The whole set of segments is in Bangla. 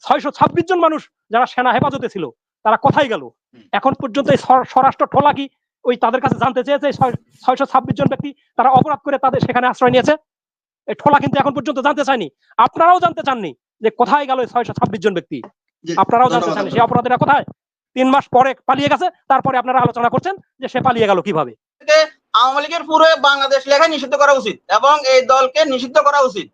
626 জন মানুষ যারা সেনা হেফাজতে ছিল তারা কোথায় গেল? এখন পর্যন্ত এই স্বরাষ্ট্র ঠোলা কি ওই তাদের কাছে জানতে চেয়েছে 626 জন ব্যক্তি তারা অপরাধ করে তাদের সেখানে আশ্রয় নিয়েছে? এই ঠোলা কিন্তু এখন পর্যন্ত জানতে চায়নি। আপনারাও জানতে চাননি যে কোথায় গেল 626 জন ব্যক্তি। আপনারাও জানতে চাননি সেই অপরাধীরা কোথায়। 3 মাস পরে পালিয়ে গেছে, তারপরে আপনারা আলোচনা করছেন যে সে পালিয়ে গেল কিভাবে। আওয়ামী লীগের পুরো বাংলাদেশ লেখা নিষিদ্ধ করা উচিত এবং এই দলকে নিষিদ্ধ করা উচিত।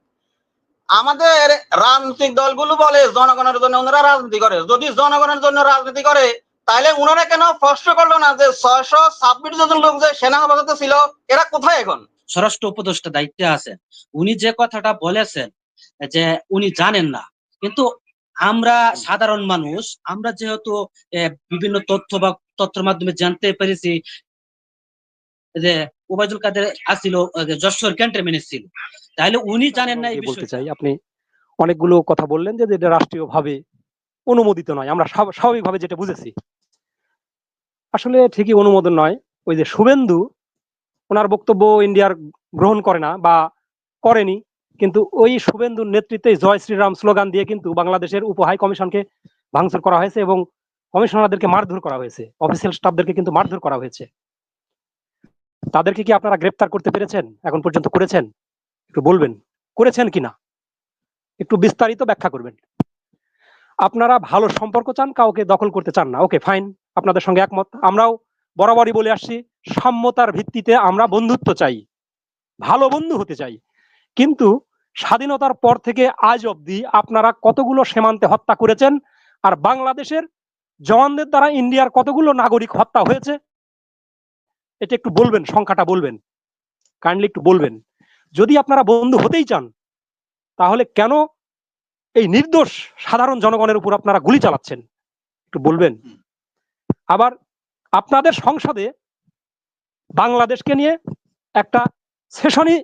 আমাদের রাজনৈতিক দলগুলো বলে জনগণের জন্য ওনারা রাজনীতি করে, যদি জনগণের জন্য রাজনীতি করে তাহলে ওনারা কেন প্রশ্ন করলো না যে 626 জন লোক যে সেনা হেফাজতে ছিল এরা কোথায় এখন? স্বরাষ্ট্র উপদেষ্টা দায়িত্বে আছেন, উনি যে কথাটা বলেছেন যে উনি জানেন না, কিন্তু আমরা সাধারণ মানুষ, আমরা যেহেতু বিভিন্ন তথ্যের মাধ্যমে জানতে পেরেছি যে ওবায়দুল কাদের আসছিল যশোর ক্যান্টনমেন্টে ছিল, তাহলে উনি জানেন না এই বলতে চাই। আপনি অনেকগুলো কথা বললেন যে এটা রাষ্ট্রীয়ভাবে অনুমোদিত নয়, আমরা স্বাভাবিকভাবে যেটা বুঝেছি আসলে ঠিকই অনুমোদন নয়। ওই যে শুভেন্দু ওনার বক্তব্য ইন্ডিয়ার গ্রহণ করে না বা করেনি, কিন্তু ওই শুভেন্দুর নেতৃত্বে জয় শ্রীরাম স্লোগান দিয়ে কিন্তু বাংলাদেশের উপ হাই কমিশনকে ভাঙচুর করা হয়েছে এবং কমিশনারদেরকে মারধর করা হয়েছে, অফিসিয়াল স্টাফদেরকে কিন্তু মারধর করা হয়েছে। তাদেরকে কি আপনারা গ্রেফতার করতে পেরেছেন? এখন পর্যন্ত করেছেন? একটু বলবেন করেছেন কিনা, একটু বিস্তারিত ব্যাখ্যা করবেন। আপনারা ভালো সম্পর্ক চান, কাউকে দখল করতে চান না, ওকে ফাইন, আপনাদের সঙ্গে একমত। আমরাও বরাবরই বলে আসছি সাম্যতার ভিত্তিতে আমরা বন্ধুত্ব চাই, ভালো বন্ধু হতে চাই। কিন্তু স্বাধীনতার পর থেকে আজ অবধি আপনারা কতগুলো সীমান্তে হত্যা করেছেন, আর বাংলাদেশের জওয়ানদের দ্বারা ইন্ডিয়ার কতগুলো নাগরিক হত্যা হয়েছে এটা একটু বলবেন, সংখ্যাটা বলবেন, কাইন্ডলি একটু বলবেন। যদি আপনারা বন্ধু হতেই চান তাহলে কেন এই নির্দোষ সাধারণ জনগণের উপর আপনারা গুলি চালাচ্ছেন একটু বলবেন। আবার আপনাদের সংসদে বাংলাদেশকে নিয়ে একটা সেশনই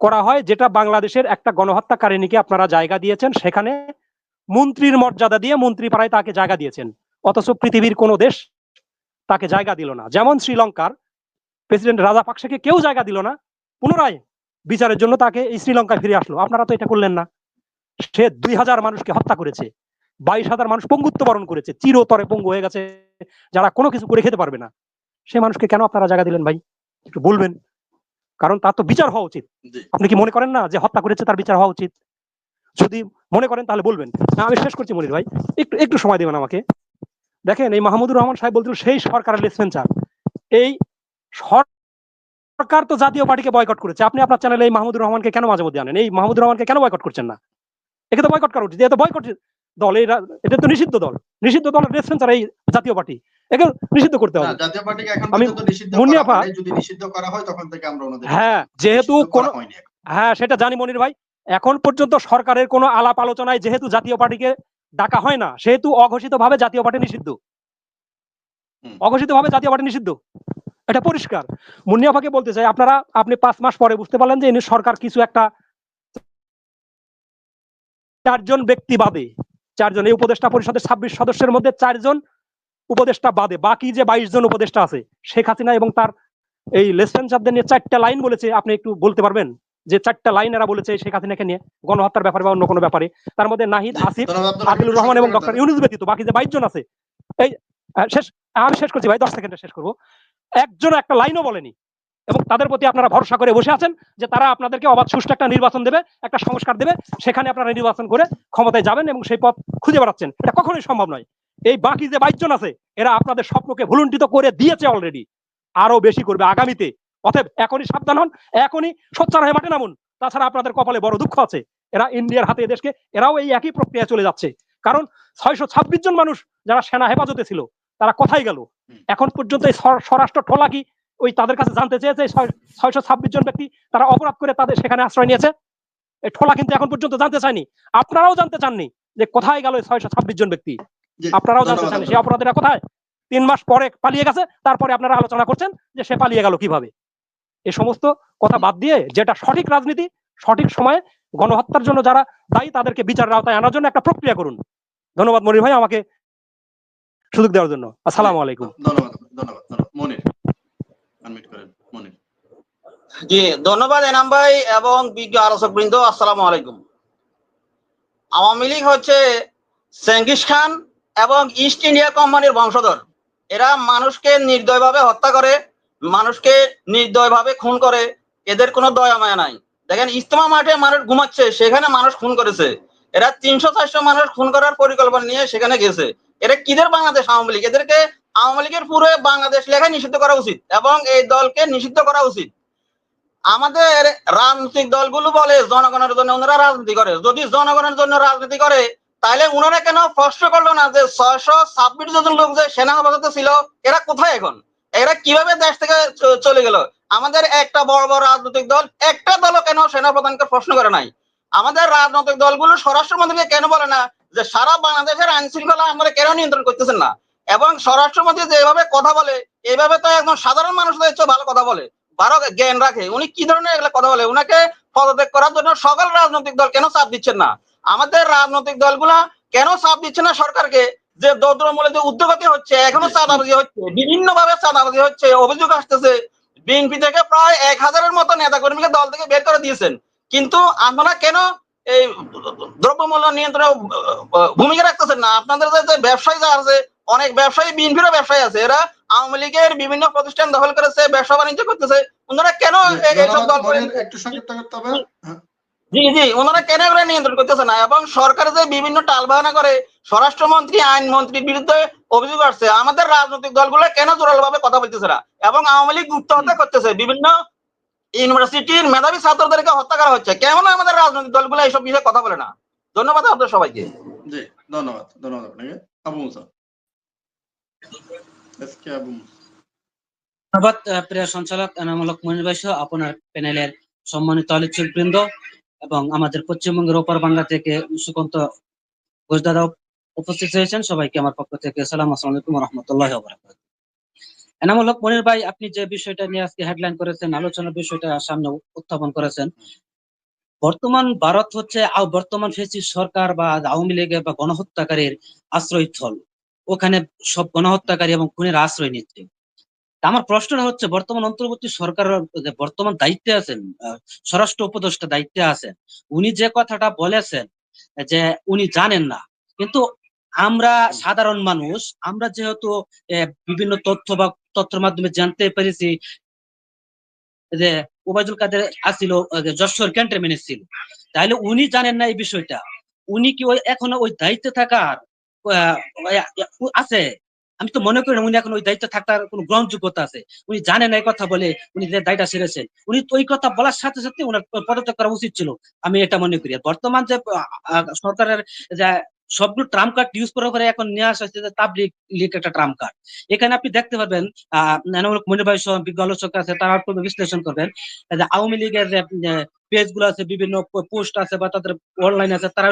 করা হয়, যেটা বাংলাদেশের একটা গণহত্যাকারিণীকে আপনারা জায়গা দিয়েছেন, সেখানে মন্ত্রীর মর্যাদা দিয়ে মন্ত্রী পাড়ায় তাকে জায়গা দিয়েছেন, অথচ পৃথিবীর কোনো দেশ তাকে জায়গা দিল না। যেমন শ্রীলঙ্কার প্রেসিডেন্ট রাজাপাকসেকে কেউ জায়গা দিল না, পুনরায় বিচারের জন্য তাকে এই শ্রীলঙ্কায় ফিরে আসলো, আপনারা তো এটা করলেন না। সে 2000 মানুষকে হত্যা করেছে, 22,000 মানুষ পঙ্গুত্ব বরণ করেছে, চিরতরে পঙ্গু হয়ে গেছে, যারা কোনো কিছু করে খেতে পারবে না। সে মানুষকে কেন আপনারা জায়গা দিলেন ভাই একটু বলবেন, কারণ তার তো বিচার হওয়া উচিত। আপনি কি মনে করেন না যে হত্যা করেছে তার বিচার হওয়া উচিত? যদি মনে করেন তাহলে বলবেন। আমি শেষ করছি মনির ভাই, একটু সময় দেবেন আমাকে। দেখেন এই মাহমুদুর রহমান সাহেব বলছিল সেই সরকারের লেসপেন্সার, এই সরকার তো জাতীয় পার্টিকে বয়কট করেছে। আপনি আপনার চ্যানেলে এই মাহমুদুর রহমানকে কেন মাঝে মধ্যে আনেন? এই মাহমুদুর রহমানকে কেন বয়কট করছেন না? একে তো বয়কট করা উচিত, এটা বয়কট দল, এটা তো নিষিদ্ধ দল, নিষিদ্ধ দলের লেসপেন্সার এই জাতীয় পার্টি, একে নিষিদ্ধ করতে হবে। জাতীয় পার্টিকে এখন পর্যন্ত নিষিদ্ধ করা হয়নি, যদি নিষিদ্ধ করা হয় তখন থেকে আমরা ওনাদের হ্যাঁ যেহেতু কোন হ্যাঁ সেটা জানি মনির ভাই, এখন পর্যন্ত সরকারের কোনো আলাপ আলোচনায় যেহেতু জাতীয় পার্টিকে ডাকা হয় না, সেহেতু অঘোষিতভাবে জাতীয় পার্টি নিষিদ্ধ, অঘোষিতভাবে জাতীয় পার্টি নিষিদ্ধ, এটা পরিষ্কার। মুন্নিয়াফাকে বলতে চাই, আপনি 5 মাস পরে বুঝতে পারলেন যে সরকার কিছু একটা 4 জন ব্যক্তি বাদে, 4 জন এই উপদেষ্টা পরিষদের 26 সদস্যের মধ্যে 4 জন উপদেষ্টা বাদে বাকি যে 22 জন উপদেষ্টা আছে, শেখ হাসিনা এবং তার এই লেসপেন্সারদের নিয়ে 4টা লাইন বলেছে। আপনি একটু বলতে পারবেন যে 4টা লাইন এরা বলেছে শেখ হাসিনাকে নিয়ে, গণহত্যার ব্যাপারে বা অন্য কোনো ব্যাপারে? তার মধ্যে নাহিদ, আসিফ, আদিলুর রহমান এবং ডক্টর ইউনূস ব্যতীত বাকি যে 22 জন আছে, এই আমি শেষ করছি ভাই, 10 সেকেন্ডে শেষ করব। একজন একটা লাইনও বলেনি, এবং তাদের প্রতি আপনারা ভরসা করে বসে আছেন যে তারা আপনাদেরকে অবাধ সুষ্ঠু একটা নির্বাচন দেবে, একটা সংস্কার দেবে, সেখানে আপনারা নির্বাচন করে ক্ষমতায় যাবেন এবং সেই পথ খুঁজে বেড়াচ্ছেন। এটা কখনোই সম্ভব নয়। এই বাকি যে 22 জন আছে এরা আপনাদের স্বপ্নকে ভুলুণ্ঠিত করে দিয়েছে অলরেডি, আরো বেশি করবে আগামীতে। অতএব এখনই সাবধান হন, এখনই সোচ্চার হয়ে মাঠে নামুন, তাছাড়া আপনাদের কপালে বড় দুঃখ আছে। এরা ইন্ডিয়ার হাতে দেশকে, এরাও এই একই প্রক্রিয়া চলে যাচ্ছে। কারণ 626 জন মানুষ যারা সেনা হেফাজতে ছিল তারা কোথায় গেল? এখন পর্যন্ত এই স্বরাষ্ট্র ঠোলা কি ওই তাদের কাছে জানতে চেয়েছে 626 জন ব্যক্তি তারা অপরাধ করে তাদের সেখানে আশ্রয় নিয়েছে? এই ঠোলা কিন্তু এখন পর্যন্ত জানতে চায়নি, আপনারাও জানতে চাননি যে কোথায় গেল 626 জন ব্যক্তি। আপনারাও জানতে চাননি সেই অপরাধীরা কোথায়। 3 মাস পরে পালিয়ে গেছে, তারপরে আপনারা আলোচনা করছেন যে সে পালিয়ে গেল কিভাবে। এই সমস্ত কথা বাদ দিয়ে যেটা সঠিক রাজনীতি, সঠিক সময়ে গণহত্যার জন্য যারা দায়ী তাদেরকে বিচারের আওতায় আনার জন্য একটা প্রক্রিয়া করুন। ধন্যবাদ মনির ভাই আমাকে সুযোগ দেওয়ার জন্য। আসসালামু আলাইকুম। ধন্যবাদ মনির, আনমিউট করেন মনির। জি ধন্যবাদ এনাম ভাই এবং বিজ্ঞ আলোচক বৃন্দ, আসসালামু আলাইকুম। আওয়ামী লীগ হচ্ছে চেঙ্গিস খান এবং ইস্ট ইন্ডিয়া কোম্পানির বংশধর। এরা মানুষকে নির্দয়ভাবে হত্যা করে, মানুষকে নির্দয়ভাবে খুন করে, এদের কোনো দয়া মায়া নাই। দেখেন ইজতেমা মাঠে মানুষ ঘুমাচ্ছে, সেখানে মানুষ খুন করেছে। এরা 300-400 মানুষ খুন করার পরিকল্পনা নিয়ে সেখানে গেছে। এরা কিদের বাংলাদেশ আওয়ামী লীগ? এদেরকে আওয়ামী লীগের পুরো বাংলাদেশ লেখায় নিষিদ্ধ করা উচিত এবং এই দলকে নিষিদ্ধ করা উচিত। আমাদের রাজনৈতিক দলগুলো বলে জনগণের জন্য ওনারা রাজনীতি করে। যদি জনগণের জন্য রাজনীতি করে তাহলে ওনারা কেন প্রশ্ন করলো না যে 626 জন লোক যে সেনা হেফাজতে ছিল এরা কোথায় এখন? এরা কিভাবে দেশ থেকে চলে গেল? আমাদের একটা বড় বড় রাজনৈতিক দল একটা দলও কেন সেনাপ্রধানকে প্রশ্ন করে নাই? আমাদের রাজনৈতিক দলগুলো স্বরাষ্ট্রমন্ত্রীকে কেন বলে না যে সারা বাংলাদেশের আইন শৃঙ্খলা আমরা কেন নিয়ন্ত্রণ করতেছেন না? এবং স্বরাষ্ট্রমন্ত্রী যেভাবে কথা বলে এইভাবে তো একদম সাধারণ মানুষদের চেয়ে ভালো কথা বলে, বারো জ্ঞান রাখে। উনি কি ধরনের এগুলা কথা বলে? উনাকে পদত্যাগ করার জন্য সকল রাজনৈতিক দল কেন চাপ দিচ্ছেন না? আমাদের রাজনৈতিক দলগুলা কেন চাপ দিচ্ছে না সরকারকে যে দ্রব্যমূল্য যে উদ্যোগতি হচ্ছে, এখনো চাঁদাবাজি হচ্ছে, বিভিন্ন ভাবে চাঁদাবাজি হচ্ছে, অভিযোগ আসতেছে। বিএনপি থেকে প্রায় 1000-এর মতো নেতা কর্মীকে দল থেকে বের করে দিয়েছেন, কিন্তু আপনারা কেন এই দ্রব্যমূল্য নিয়ন্ত্রণে ভূমিকা রাখতেছেন না? আপনাদের যে ব্যবসায়ী যা আছে, অনেক ব্যবসায়ী বিএনপিরও ব্যবসায়ী আছে, এরা আওয়ামী লীগের বিভিন্ন প্রতিষ্ঠান দখল করেছে, ব্যবসা বাণিজ্য করতেছে। ওনারা কেন এইসব দল একটু সংক্ষিপ্ত করতে হবে। জি জি, ওনারা কেন এগুলো নিয়ন্ত্রণ করতেছে না? এবং সরকার যে বিভিন্ন টালবাহানা করে স্বরাষ্ট্রমন্ত্রী আইনমন্ত্রীর বিরুদ্ধে অভিযোগ আসছে, আমাদের রাজনৈতিক দলগুলো কেন জোরালো ভাবে কথা বলতেছে না? এবং আওয়ামী লীগ গুপ্ত হত্যা করতেছে, বিভিন্ন ইউনিভার্সিটির মেধাবী ছাত্রদেরকে হত্যা করা হচ্ছে, কেন আমাদের রাজনৈতিক দলগুলো এইসব বিষয়ে কথা বলে না? ধন্যবাদ আপনাদের সবাইকে। জি, ধন্যবাদ আপনাকে। আবু মুসা, এসকে আবু মুসা। ধন্যবাদ প্রিয় সঞ্চালক এনামূলক মনির ভাই সহ আপনার প্যানেলের সম্মানিত আলোচকবৃন্দ এবং আমাদের পশ্চিমবঙ্গের ওপার বাংলা থেকে সুকান্ত ঘোষ দাদা উপস্থিত হয়েছেন। সবাইকে আমার পক্ষ থেকে আসসালামু আলাইকুম ওয়া রাহমাতুল্লাহি ওয়া বারাকাতুহু। এনামূলক মনির ভাই, আপনি যে বিষয়টা নিয়ে আজকে হেডলাইন করেছেন, আলোচনার বিষয়টা সামনে উত্থাপন করেছেন, বর্তমান ভারত হচ্ছে বর্তমান ফ্যাসিস্ট সরকার বা আওয়ামী লীগের বা গণহত্যাকারীর আশ্রয়স্থল। ওখানে সব গণহত্যাকারী এবং খুনের আশ্রয় নিচ্ছে। আমার প্রশ্নটা হচ্ছে, বর্তমান অন্তর্বর্তী সরকারের বর্তমান দায়িত্বে আছেন, স্বরাষ্ট্র উপদেষ্টা দায়িত্বে আছেন, উনি যে কথাটা বলেছেন যে উনি জানেন না, কিন্তু আমরা সাধারণ মানুষ, আমরা যেহেতু বিভিন্ন তথ্যের মাধ্যমে জানতে পেরেছি যে ওবায়দুল কাদের আসছিল যশোর ক্যান্টনমেন্টে ছিল, তাহলে উনি জানেন না এই বিষয়টা? উনি কি এখনো ওই দায়িত্বে থাকার আছে? আমি তো মনে করি না উনি এখন ওই দায়িত্ব থাকার কোনো গ্রহণযোগ্যতা আছে। উনি জানেন এই কথা বলে উনি যে দায়িত্ব ছেড়েছেন, উনি তো ওই কথা বলার সাথে সাথে ওনার পদত্যাগ করা উচিত ছিল, আমি এটা মনে করি। বর্তমান যে সরকারের যে সবগুলো ট্রাম্প কার্ড ইউজ করে এখন নিয়ে আসা হচ্ছে যে তাবলিগ লীগ একটা ট্রাম্প কার্ড। এখানে আপনি দেখতে পারবেন মনির ভাই সহ বিজ্ঞ আলোচক আছে, তারা বিশ্লেষণ করবেন যে আওয়ামী লীগের যে পেজ গুলো আছে, বিভিন্ন পোস্ট আছে বা তাদের অনলাইন আছে, তারা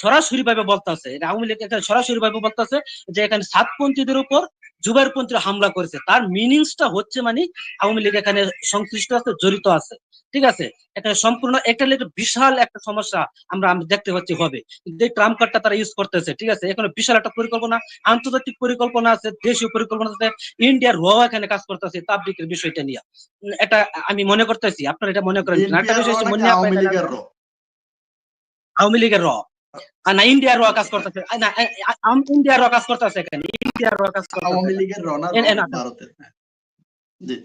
সরাসরি ভাবে বলতেছে, আওয়ামী লীগ সরাসরি ভাবে বলতেছে যে এখানে সাতপন্থীদের উপর জুবাইরপন্থীরা হামলা করেছে। তার মিনিংসটা হচ্ছে মানে আওয়ামী লীগ এখানে সংশ্লিষ্ট আছে, জড়িত আছে। ঠিক আছে, এখানে সম্পূর্ণ একটা বিশাল একটা সমস্যা আমরা দেখতে পাচ্ছি হবে যে ট্রাম্প কার্ডটা তারা ইউজ করতেছে। ঠিক আছে, এখানে বিশাল একটা পরিকল্পনা, আন্তর্জাতিক পরিকল্পনা আছে, দেশীয় পরিকল্পনা আছে, ইন্ডিয়ার র এখানে কাজ করতেছে তাবলিগের বিষয়টা নিয়ে। এটা আমি মনে করতেছি, আপনারা এটা মনে করেন? একটা বিষয় হচ্ছে আওয়ামী লীগের র না ইন্ডিয়ার র কাজ করতেছে, না ইন্ডিয়ার র কাজ করতেছে, এখানে ইন্ডিয়ার র কাজ করতেছে, আওয়ামী লীগের রনা ভারতের। জি,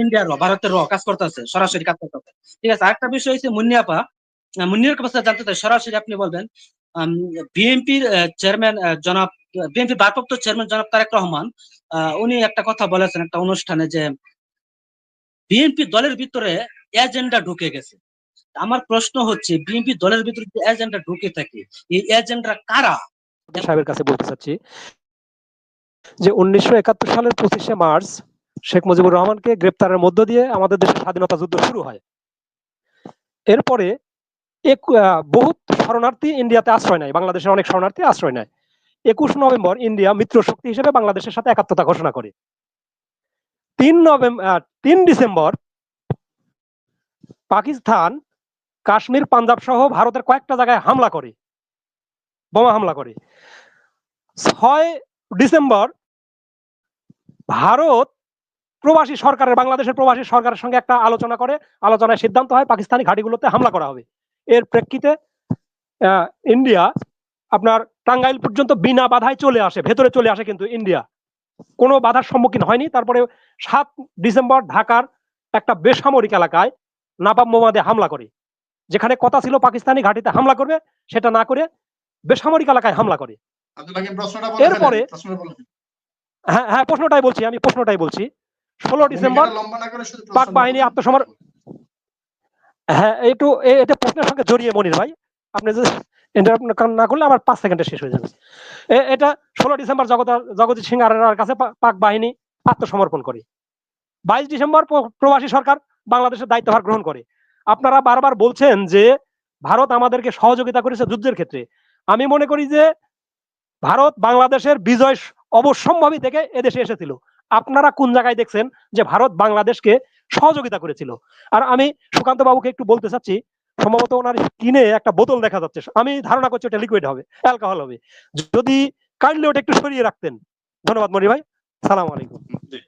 ইন্ডিয়ার র ভারতের র কাজ করতেছে, সরাসরি কাজ করতেছে। ঠিক আছে, আরেকটা বিষয় হচ্ছে মুন্নিয়াপা, মুন্নির কাছে জানতে চাই সরাসরি আপনি বলবেন, বিএনপির চেয়ারম্যান জনাব, বিএনপির ভারপ্রাপ্ত চেয়ারম্যান জনাব তারেক রহমান, উনি একটা কথা বলেছেন একটা অনুষ্ঠানে যে বিএনপি দলের ভিতরে এজেন্ডা ঢুকে গেছে। আমার প্রশ্ন হচ্ছে, বিএনপি দলের ভিতরে যে এজেন্ডা ঢুকে থাকে, এই এজেন্ডা কারা? সাহেবের কাছে বলতে চাচ্ছি যে 1971 সালের 25শে মার্চ শেখ মুজিবুর রহমানকে গ্রেপ্তারের মধ্য দিয়ে আমাদের দেশের স্বাধীনতা যুদ্ধ শুরু হয়। এরপরে বহুত শরণার্থী ইন্ডিয়াতে আশ্রয় নেয়, বাংলাদেশের অনেক শরণার্থী আশ্রয় নেয়। 21 নভেম্বর ইন্ডিয়া মিত্র শক্তি হিসেবে বাংলাদেশের সাথে একাত্মতা ঘোষণা করে। 3 ডিসেম্বর পাকিস্তান কাশ্মীর, পাঞ্জাব সহ ভারতের কয়েকটা জায়গায় হামলা করে, বোমা হামলা করে। 6 ডিসেম্বর ভারত প্রবাসী সরকারের, বাংলাদেশের প্রবাসী সরকারের সঙ্গে একটা আলোচনা করে, আলোচনায় সিদ্ধান্ত হয় পাকিস্তানি ঘাঁটিগুলোতে হামলা করা হবে। এর প্রেক্ষিতে ইন্ডিয়া আপনার টাঙ্গাইল পর্যন্ত বিনা বাধায় চলে আসে, ভেতরে চলে আসে, কিন্তু ইন্ডিয়া কোনো বাধার সম্মুখীন হয়নি। তারপরে 7 ডিসেম্বর ঢাকার একটা বেসামরিক এলাকায় নাপাক বোমা দিয়ে হামলা করে, যেখানে কথা ছিল পাকিস্তানি ঘাঁটিতে হামলা করবে, সেটা না করে বেসামরিক এলাকায় হামলা করে। এরপরে হ্যাঁ হ্যাঁ প্রশ্নটাই বলছি, আমি প্রশ্নটাই বলছি। 16 ডিসেম্বর পাক বাহিনী আত্মসমর্পণ, হ্যাঁ একটু এটা প্রশ্নের সঙ্গে জড়িয়ে মনির ভাই, আপনি যদি ইন্টারাপ্ট না করলে আমার 5 সেকেন্ডে শেষ হয়ে যাবে। এটা 16 ডিসেম্বর জগজিৎ সিং আরোরার কাছে পাক বাহিনী আত্মসমর্পণ করে। 22 ডিসেম্বর প্রবাসী সরকার বাংলাদেশের দায়িত্বভার গ্রহণ করে। আপনারা বারবার বলছেন যে ভারত আমাদেরকে সহযোগিতা করেছে যুদ্ধের ক্ষেত্রে। আমি মনে করি যে ভারত বাংলাদেশের বিজয় অবশ্যম্ভাবী থেকে এদেশে এসেছিল। আপনারা কোন জায়গায় দেখছেন যে ভারত বাংলাদেশকে সহযোগিতা করেছিল? আর আমি সুকান্ত বাবুকে একটু বলতে চাচ্ছি, সম্ভবত ওনার স্ক্রিনে একটা বোতল দেখা যাচ্ছে, আমি ধারণা করছি ওটা লিকুইড হবে, অ্যালকোহল হবে। যদি কাইন্ডলি ওটা একটু সরিয়ে রাখতেন। ধন্যবাদ মনি ভাই, সালাম আলাইকুম।